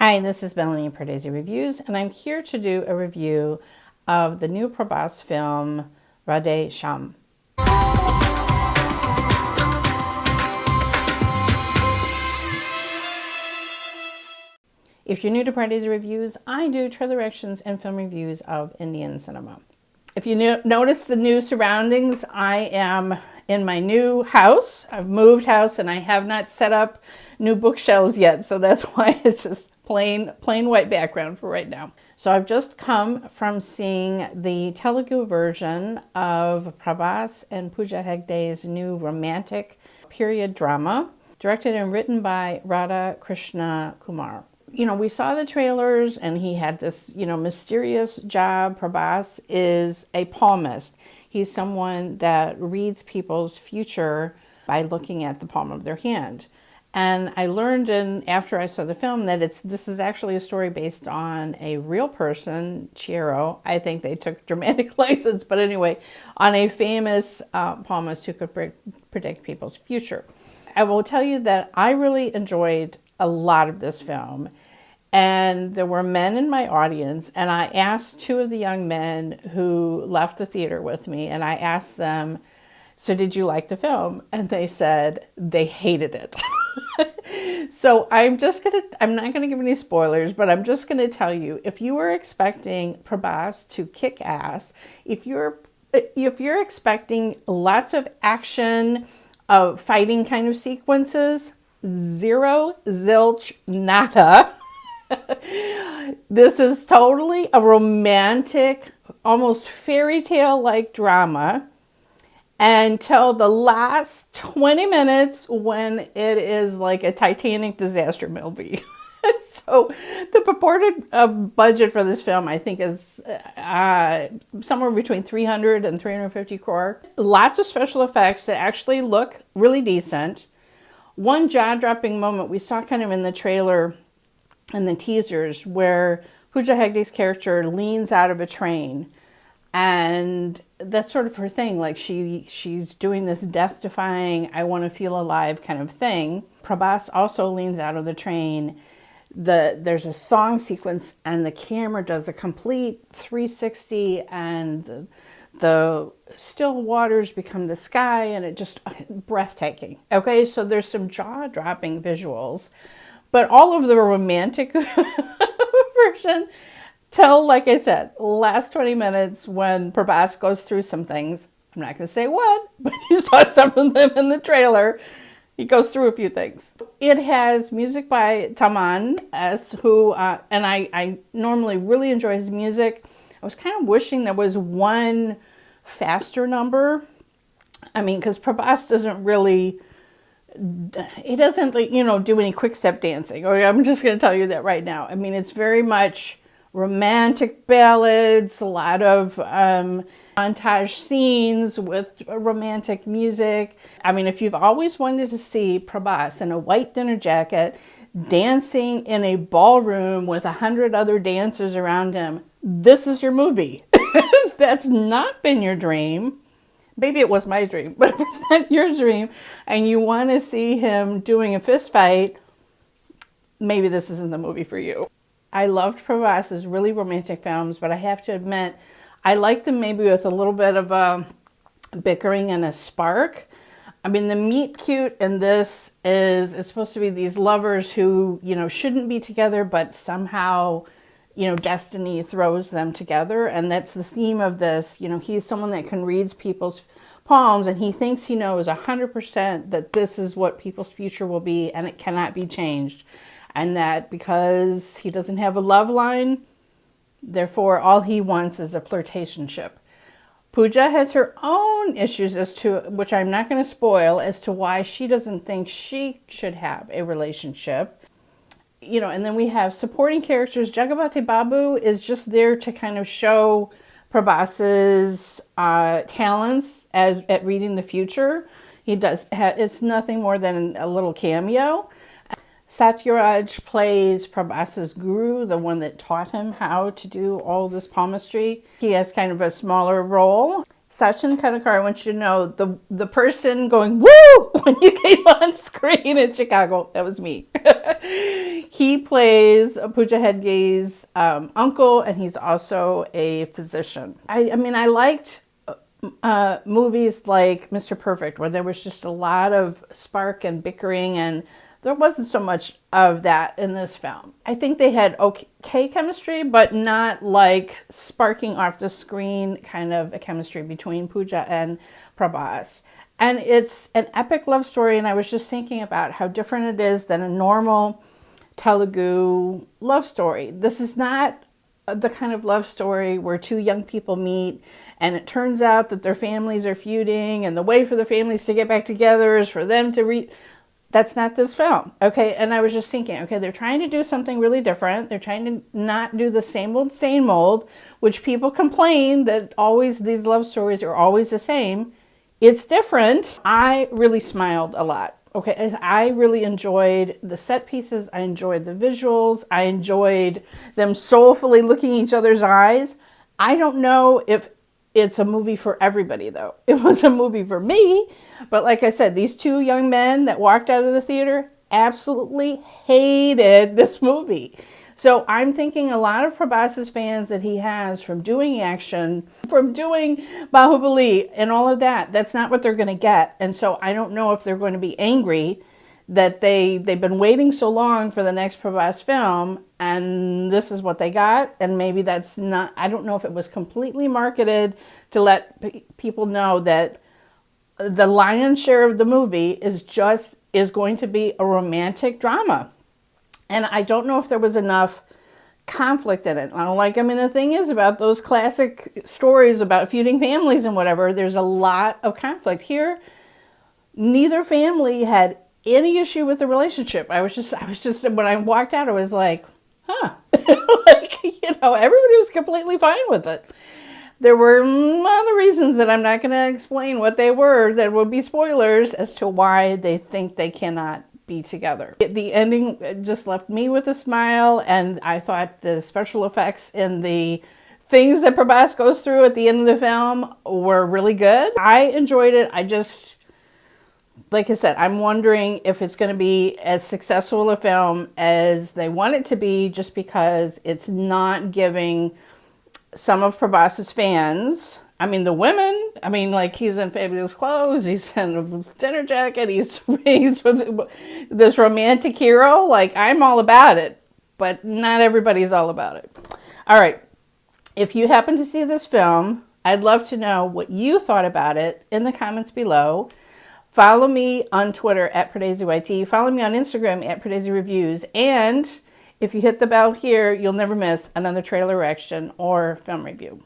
Hi, this is Melanie Prabhakaran Reviews, and I'm here to do a review of the new Prabhas film, Radhe Shyam. If you're new to Prabhakaran Reviews, I do trailer reactions and film reviews of Indian cinema. If you notice the new surroundings, I am in my new house. I've moved house and I have not set up new bookshelves yet, so that's why it's just plain white background for right now. So I've just come from seeing the Telugu version of Prabhas and Pooja Hegde's new romantic period drama, directed and written by Radha Krishna Kumar. You know, we saw the trailers and he had this, mysterious job. Prabhas is a palmist. He's someone that reads people's future by looking at the palm of their hand. And I learned after I saw the film that this is actually a story based on a real person, Chiro. I think they took dramatic license, but anyway, on a famous palmist who could predict people's future. I will tell you that I really enjoyed a lot of this film. And there were men in my audience, and I asked two of the young men who left the theater with me, and I asked them, so did you like the film? And they said they hated it. So I'm not gonna give any spoilers, but I'm just gonna tell you, if you were expecting Prabhas to kick ass, if you're expecting lots of action, fighting kind of sequences, zero, zilch, nada. This is totally a romantic, almost fairy tale-like drama until the last 20 minutes when it is like a Titanic disaster movie. So the purported budget for this film, I think, is somewhere between 300 and 350 crore. Lots of special effects that actually look really decent. One jaw-dropping moment we saw kind of in the trailer and the teasers where Pooja Hegde's character leans out of a train, and that's sort of her thing. Like she's doing this death-defying, I want to feel alive kind of thing. Prabhas also leans out of the train. There's a song sequence and the camera does a complete 360 and the still waters become the sky, and it just breathtaking. Okay, so there's some jaw-dropping visuals. But all of the romantic version till, like I said, last 20 minutes when Prabhas goes through some things. I'm not going to say what, but you saw some of them in the trailer. He goes through a few things. It has music by Thaman, and I normally really enjoy his music. I was kind of wishing there was one faster number. I mean, because Prabhas doesn't really... He doesn't, do any quick step dancing. Or I'm just going to tell you that right now. I mean, it's very much romantic ballads, a lot of montage scenes with romantic music. I mean, if you've always wanted to see Prabhas in a white dinner jacket dancing in a ballroom with 100 other dancers around him, this is your movie. If that's not been your dream, maybe it was my dream, but if it's not your dream and you want to see him doing a fist fight, maybe this isn't the movie for you. I loved Prabhas's really romantic films, but I have to admit, I like them maybe with a little bit of a bickering and a spark. I mean, the meet cute in this it's supposed to be these lovers who, shouldn't be together, but somehow, destiny throws them together. And that's the theme of this. He's someone that can read people's palms, and he thinks he knows 100% that this is what people's future will be, and it cannot be changed. And that because he doesn't have a love line, therefore all he wants is a flirtationship. Pooja has her own issues which I'm not going to spoil, as to why she doesn't think she should have a relationship. And then we have supporting characters. Jagapati Babu is just there to kind of show Prabhas's talents at reading the future. It's nothing more than a little cameo. Satyaraj plays Prabhas's guru, the one that taught him how to do all this palmistry. He has kind of a smaller role. Sachin Kanakar, I want you to know the person going woo when you came on screen in Chicago, that was me. He plays Pooja Hegde's uncle, and he's also a physician. I mean, I liked movies like Mr. Perfect, where there was just a lot of spark and bickering, and there wasn't so much of that in this film. I think they had okay chemistry, but not like sparking off the screen kind of a chemistry between Pooja and Prabhas. And it's an epic love story, and I was just thinking about how different it is than a normal Telugu love story. This is not the kind of love story where two young people meet and it turns out that their families are feuding and the way for the families to get back together is for them to That's not this film, okay? And I was just thinking, okay, they're trying to do something really different. They're trying to not do the same old, which people complain that always these love stories are always the same. It's different. I really smiled a lot. Okay, I really enjoyed the set pieces. I enjoyed the visuals. I enjoyed them soulfully looking each other's eyes. I don't know if it's a movie for everybody, though. It was a movie for me. But like I said, these two young men that walked out of the theater absolutely hated this movie. So I'm thinking a lot of Prabhas' fans that he has from doing action, from doing Bahubali and all of that, that's not what they're going to get. And so I don't know if they're going to be angry that they've been waiting so long for the next Prabhas film and this is what they got. And maybe that's not, I don't know if it was completely marketed to let people know that the lion's share of the movie is going to be a romantic drama. And I don't know if there was enough conflict in it. The thing is about those classic stories about feuding families and whatever, there's a lot of conflict. Here, neither family had any issue with the relationship. I was just, when I walked out, I was like, huh. Everybody was completely fine with it. There were other reasons that I'm not going to explain what they were that would be spoilers as to why they think they cannot be together. The ending just left me with a smile, and I thought the special effects and the things that Prabhas goes through at the end of the film were really good. I enjoyed it. Like I said, I'm wondering if it's going to be as successful a film as they want it to be, just because it's not giving some of Prabhas' fans, the women, he's in fabulous clothes, he's in a dinner jacket, he's with this romantic hero. I'm all about it, but not everybody's all about it. All right, if you happen to see this film, I'd love to know what you thought about it in the comments below. Follow me on Twitter at PardesiYT. Follow me on Instagram at Pardesi Reviews. And if you hit the bell here, you'll never miss another trailer reaction or film review.